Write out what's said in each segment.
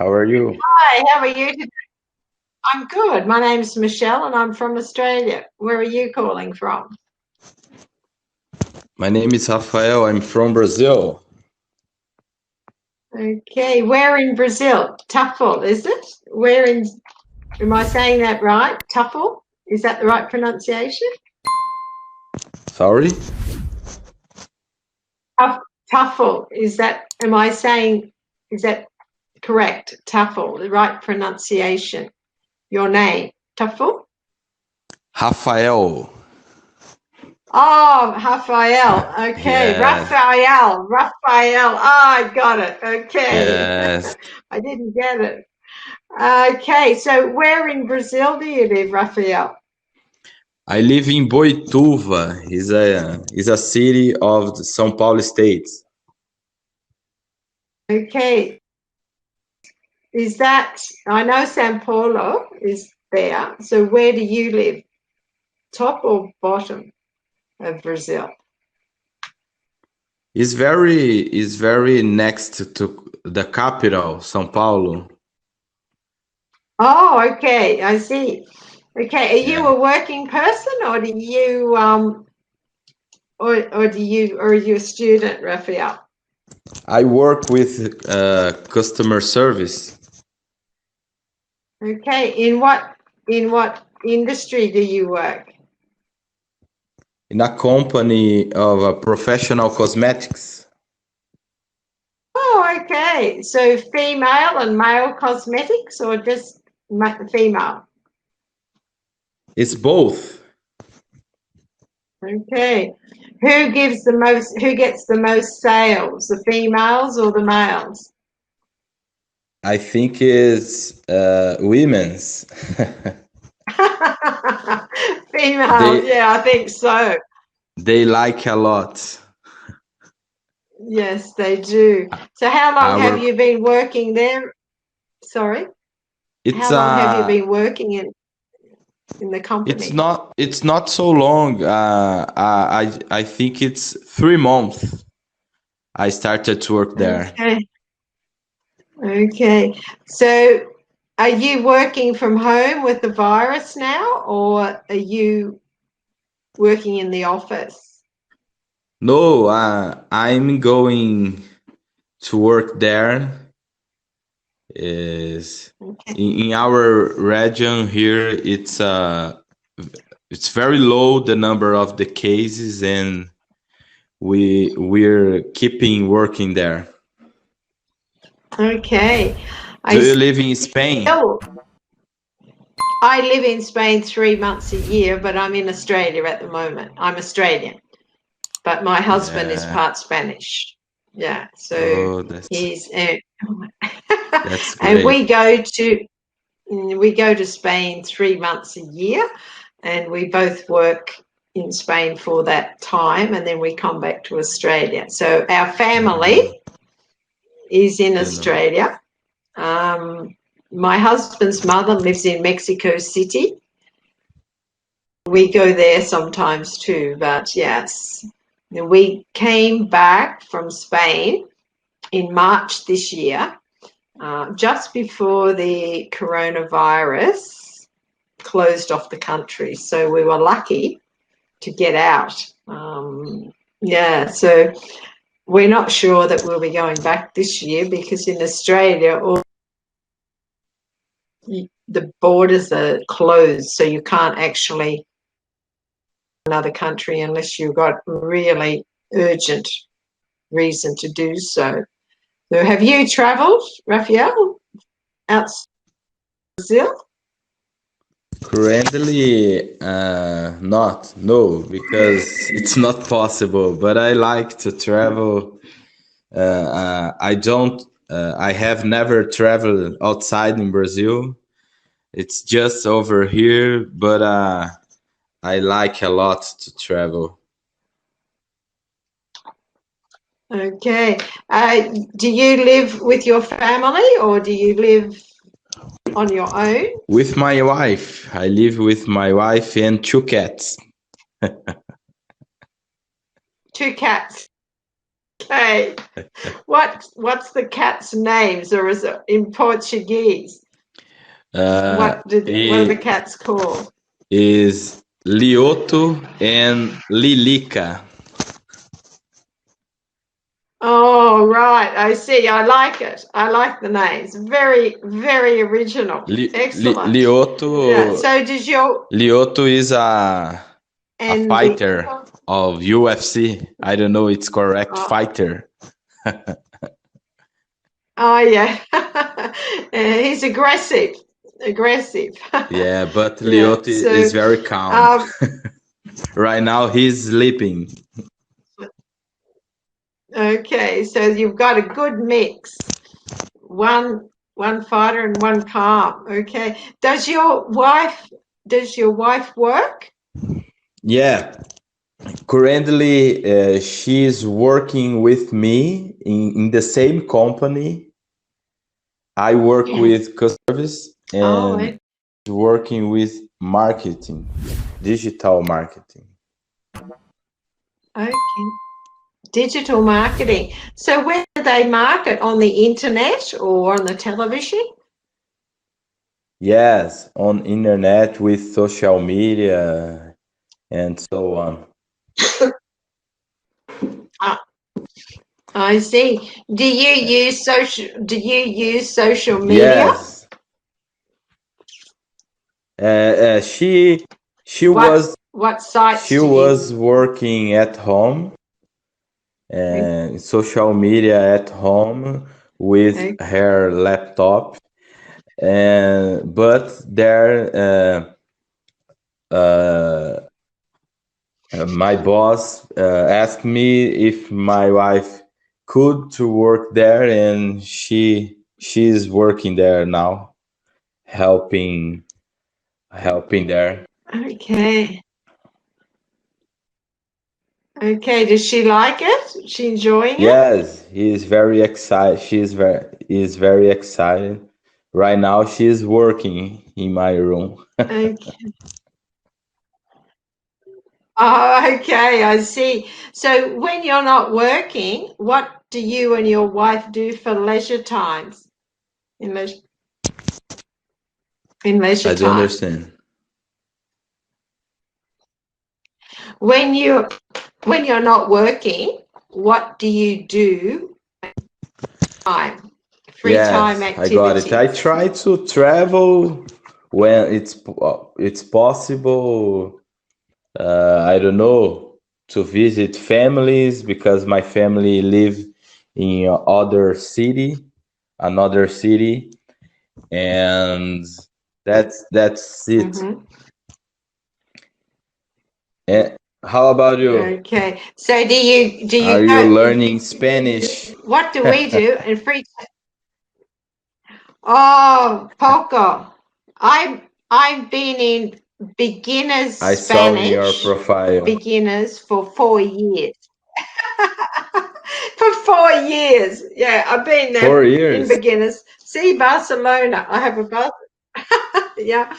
How are you? Hi, how are you today? I'm good. My name's Michelle and I'm from Australia. Where are you calling from? My name is Rafael. I'm from Brazil. Okay, where in Brazil? Tuffle, is it? Am I saying that right? Tuffle? Is that the right pronunciation? Sorry? Tuffle, is that correct? Tuffle, the right pronunciation. Your name, Tuffle? Rafael. Oh, Rafael. Okay, Yes. Rafael. Oh, I got it. Okay. Yes. I didn't get it. Okay, so where in Brazil do you live, Rafael? I live in Boituva. Is a city of the São Paulo state. Okay, I know São Paulo is there. So where do you live? Top or bottom of Brazil? Is very next to the capital, São Paulo. Oh, okay, I see. Okay, are you Yeah. a working person or do you or are you a student, Rafael? I work with customer service Okay, in what industry do you work? in a company of professional cosmetics. Oh, okay. So female and male cosmetics or just female? It's both. Okay. Who gets the most sales, the females or the males? I think it's women's. Females, they yeah, I think so. they like a lot. Yes, they do. So how long have Our you been working there? Sorry? it's How long have you been working in the it's company? not so long. I think it's 3 months. I started to work there. Okay. Okay. So are you working from home with the virus now, or are you working in the office? No, I'm going to work there. Is Okay. in our region here. It's very low the number of the cases, and we're keeping working there. Okay. Do I you live in Spain? still I live in Spain 3 months a year, but I'm in Australia at the moment. I'm Australian, but my husband is Yeah. part Spanish. Yeah, so Oh, that's he's that's and great. we go to Spain 3 months a year, and we both work in Spain for that time, and then we come back to Australia. So our family Uh, is in you know. Australia. My husband's mother lives in Mexico City. We go there sometimes too, but yes. We came back from Spain in March this year, just before the coronavirus closed off the country. So we were lucky to get out. Yeah, so we're not sure that we'll be going back this year because in Australia, all the borders are closed, so you can't actually another country unless you've got really urgent reason to do so. So have you travelled, Raphael, outside Brazil? Currently, not no, because it's not possible. But I like to travel. I don't. I have never traveled outside in Brazil. It's just over here, but I like a lot to travel. Okay. Do you live with your family or do you live on your own? With my wife, I live with my wife and 2 cats. Two cats. Okay. What's the cat's names, or is it in Portuguese? What are the cats called? Is Lioto and Lilica. Oh, right. I see. I like it. I like the names. Very, very original. Excellent. Lioto. Yeah. So does your Lioto is a fighter the, of UFC. I don't know it's correct. oh, Fighter. oh yeah. He's aggressive. Aggressive. Yeah, but Yeah. Lioto So, is very calm. Right now he's sleeping. okay. So you've got a good mix. One fighter and one calm. Okay. Does your wife work? Yeah. Currently, she's working with me in the same company. I work with customer service and working with marketing, digital marketing. Okay. Digital marketing. So where do they market? On the internet or on the television? Yes, on internet with social media and so on. I see. Do you use social media? Yes. She what sites she do you was working at home and social media at home with her laptop, and but there my boss asked me if my wife could to work there, and she's working there now, helping there. Okay. Okay. Does she like it? She enjoying it? Yes, he's very excited. Is very excited. Right now, she's working in my room. Okay. Oh, okay, I see. So when you're not working, what do you and your wife do for leisure times? In leisure I don't time. understand. When you're not working, what do you do? Free time Yes, I got it. I activities. try to travel when it's possible. I don't know, to visit families because my family live in another city, and that's it. And how about you? Okay. So do you Are you go, learning Spanish? what do we do in free time? Oh, poco. I've been in beginners I saw in your Spanish, profile. beginners for 4 years. For 4 years. Yeah, I've been there 4 in years. beginners. See, Barcelona. I have a bus. Yeah.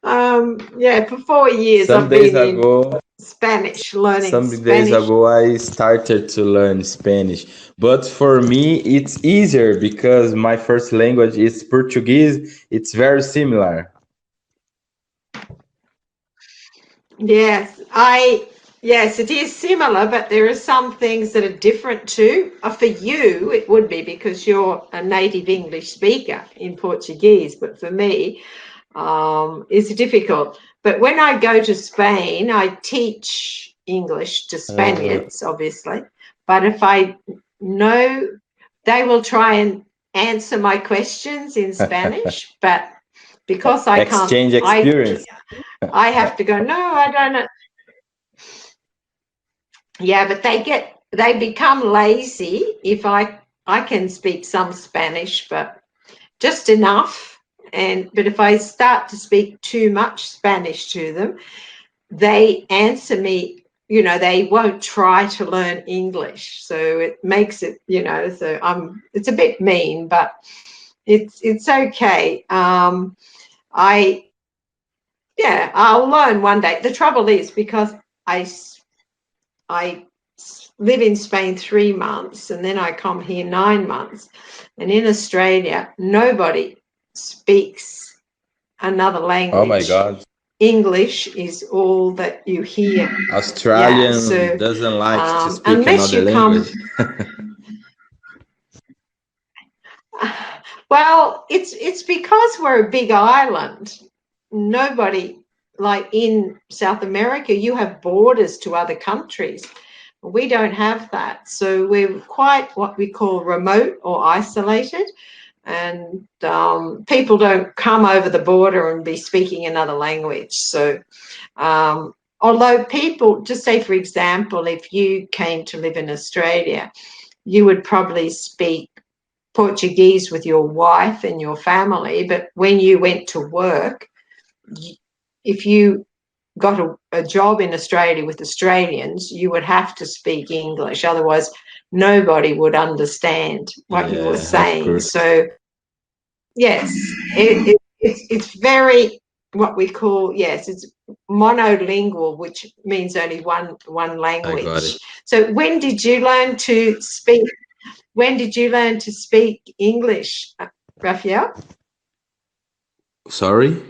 Yeah, for 4 years Some I've days been in ago, Spanish, learning some days Spanish. ago I started to learn Spanish. But for me it's easier because my first language is Portuguese. It's very similar. Yes, it is similar, but there are some things that are different too. For you, it would be because you're a native English speaker in Portuguese, but for me, it's difficult. But when I go to Spain, I teach English to Spaniards, obviously. But if I know, they will try and answer my questions in Spanish, but because I can't, Exchange experience. I have to go, no, I don't know. Yeah, but they become lazy if I can speak some Spanish, but just enough. But if I start to speak too much Spanish to them, they answer me, they won't try to learn English. So it makes it, so it's a bit mean, but it's okay. I'll learn one day. The trouble is because I live in Spain 3 months, and then I come here 9 months. And in Australia, nobody speaks another Oh my language. God. English is all that you hear. Australian Yeah, so doesn't like to speak unless another you come, language. well, it's because we're a big island. Nobody, like in South America, you have borders to other countries. We don't have that. So we're quite what we call remote or isolated. And people don't come over the border and be speaking another language. So although people, just say, for example, if you came to live in Australia, you would probably speak Portuguese with your wife and your family, but when you went to work, if you got a job in Australia with Australians, you would have to speak English. Otherwise, nobody would understand what you were Yeah, of saying. course. So, yes, it's very what we call, yes, it's monolingual, which means only one I got language. it. So when did you learn to speak? When did you learn to speak English, Raphael? Sorry?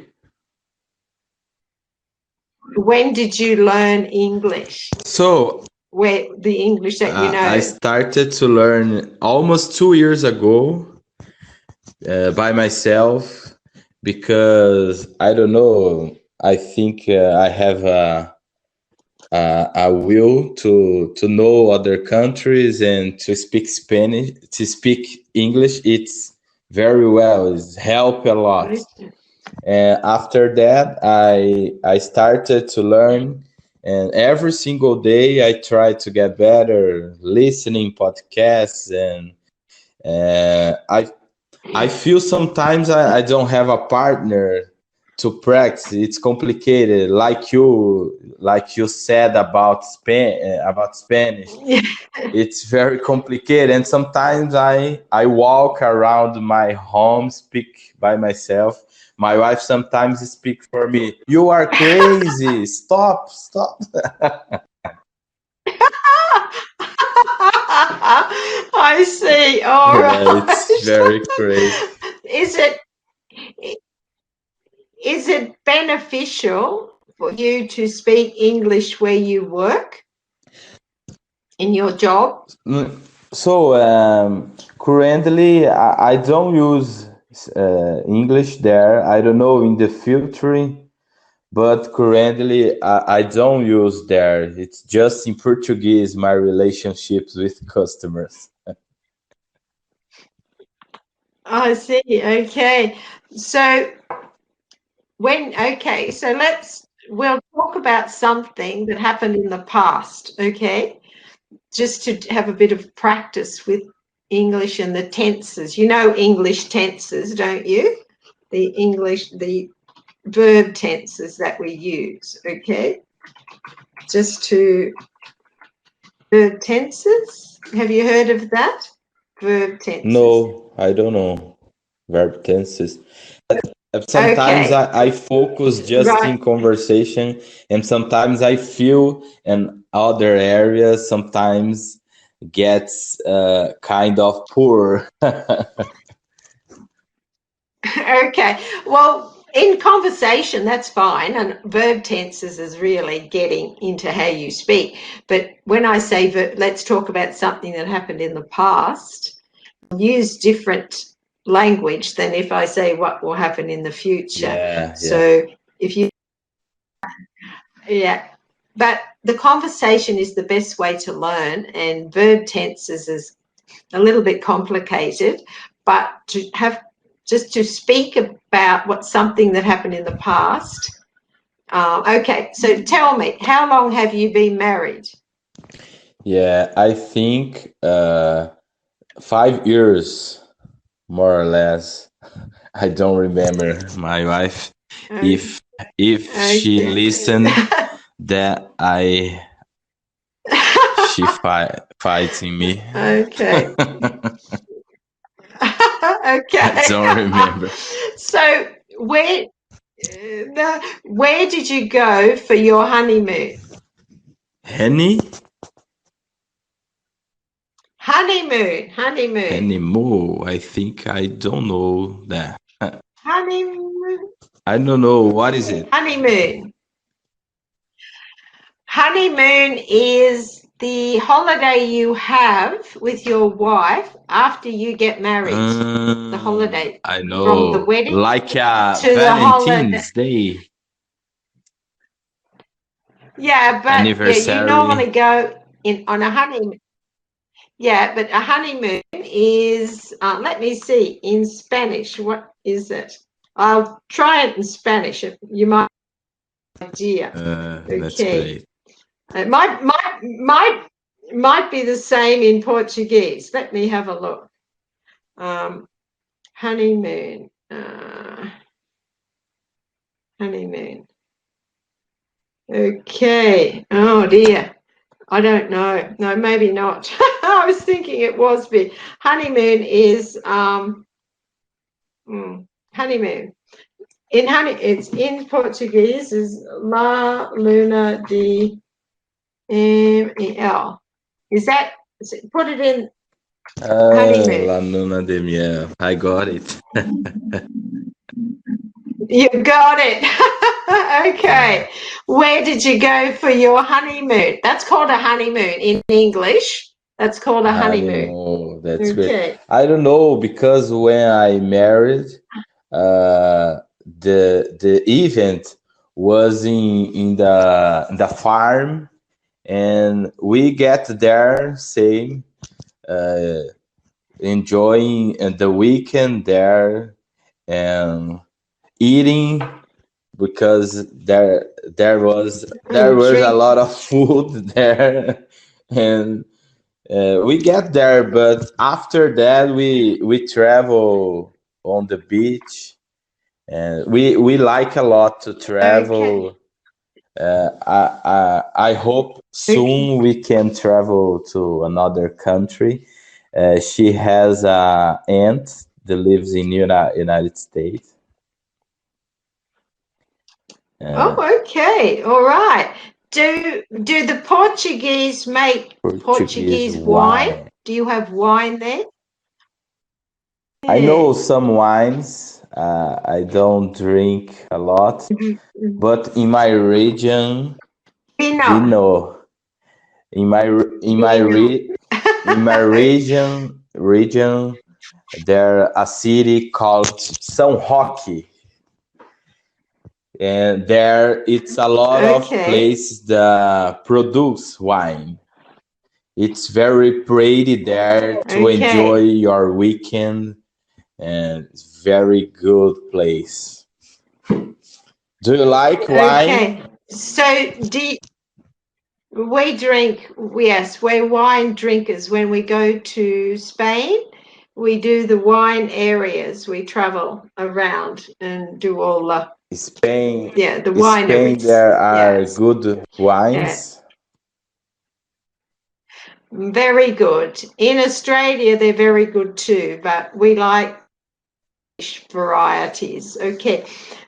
When did you learn English? So Where the English that you I know? started to learn almost 2 years ago by myself because I don't know. I think I have a will to know other countries and to speak Spanish, to speak English. It's very well. It's help a lot. And after that, I started to learn, and every single day I try to get better, listening podcasts, and I feel sometimes I don't have a partner to practice. It's complicated, like you said about about Spanish. It's very complicated, and sometimes I walk around my home, speak by myself. My wife sometimes speak for me. You are crazy. Stop, stop. I see. All Yeah, it's right. very crazy. Is it beneficial for you to speak English where you work in your job? So currently, I don't use English there. I don't know in the future, but currently I don't use there. It's just in Portuguese, my relationships with customers. I see. Okay. So we'll talk about something that happened in the past, okay? Just to have a bit of practice with English and the tenses. You know English tenses, don't you? The verb tenses that we use, okay? Just to verb tenses. Have you heard of that? Verb tenses. No, I don't know verb tenses. Sometimes Okay, I focus just right. in conversation, and sometimes I feel in other areas. Sometimes gets kind of poor. Okay. Well, in conversation, that's fine. And verb tenses is really getting into how you speak. But when I say let's talk about something that happened in the past, use different language than if I say what will happen in the future. Yeah, So if you, yeah, but the conversation is the best way to learn, and verb tenses is a little bit complicated, but to have just to speak about what's something that happened in the past. Okay, so tell me, how long have you been married? yeah. I think 5 years, more or less. I don't remember my wife. If if she Okay. listened, that she fighting me. Okay. I Okay. don't remember. So where did you go for your honeymoon? Henny? Honeymoon. Honeymoon. Honeymoon. I think I don't know that. Honeymoon. I don't know. What is it? Honeymoon. Honeymoon is the holiday you have with your wife after you get married. The holiday. I know. From the wedding like a to the holiday. Valentine's Day. Yeah, but Anniversary. you normally go on a honeymoon. Yeah, but a honeymoon is, let me see, in Spanish, what is it? I'll try it in Spanish. You might have an idea. That's great. It might be the same in Portuguese. Let me have a look. Honeymoon. Honeymoon. Okay. Oh dear. I don't know. No, maybe not. I was thinking it was big. Honeymoon is honeymoon. It's in Portuguese is La Luna de Mel. Is that, put it in honeymoon. La Luna de Miel. I got it. You got it. Okay. Where did you go for your honeymoon? That's called a honeymoon in English. That's called a honeymoon. Oh, that's great. I don't know, because when I married, the event was in the farm, and we get there same enjoying the weekend there and eating, because there was a lot of food there, and we get there. But after that we travel on the beach, and we like a lot to travel. I hope soon we can travel to another country. She has an aunt that lives in United States. Okay, all right. Do the Portuguese make Portuguese wine? Do you have wine there? I know some wines. I don't drink a lot, but in my region, vino. In my region, there a city called São Roque, and there it's a lot of places that produce wine. It's very pretty there to enjoy your weekend, and it's very good place. Do you like wine? Okay, so we drink, yes, we're wine drinkers. When we go to Spain, we do the wine areas. We travel around and do all the Spain. Yeah, the wineries. There are good wines. Very good. In Australia, they're very good too, but we like varieties. Okay.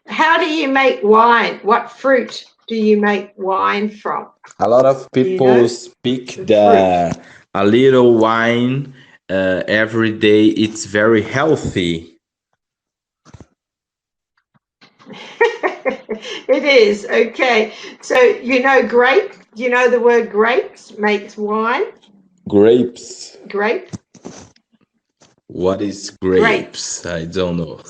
How do you make wine? What fruit do you make wine from? A lot of people speak that a little wine every day, it's very healthy. It is. Okay. So, grape, you know the word grapes makes wine? Grapes. Grape? What is grapes? I don't know.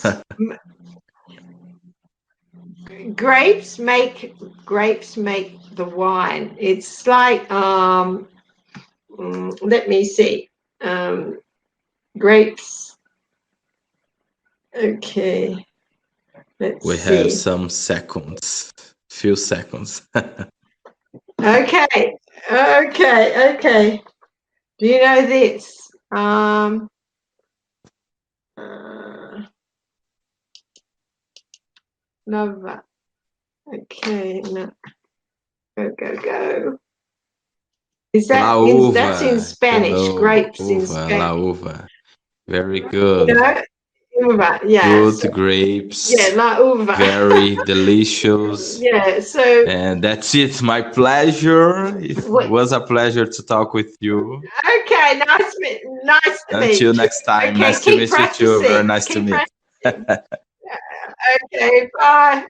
Grapes make the wine. It's like let me see. Grapes. Okay. We have some seconds. Few seconds. Okay. Do you know this? Nova. Okay, no. Go. Is that that's in Spanish? Grapes in Spanish. La uva. Very good. uva, yeah. Good grapes. Yeah, like uva. Very delicious. Yeah, so. And that's it. My pleasure. It was a pleasure to talk with you. Okay, nice to meet Until you. next time. Okay, Nice to meet you too. Very nice to meet. Okay, bye.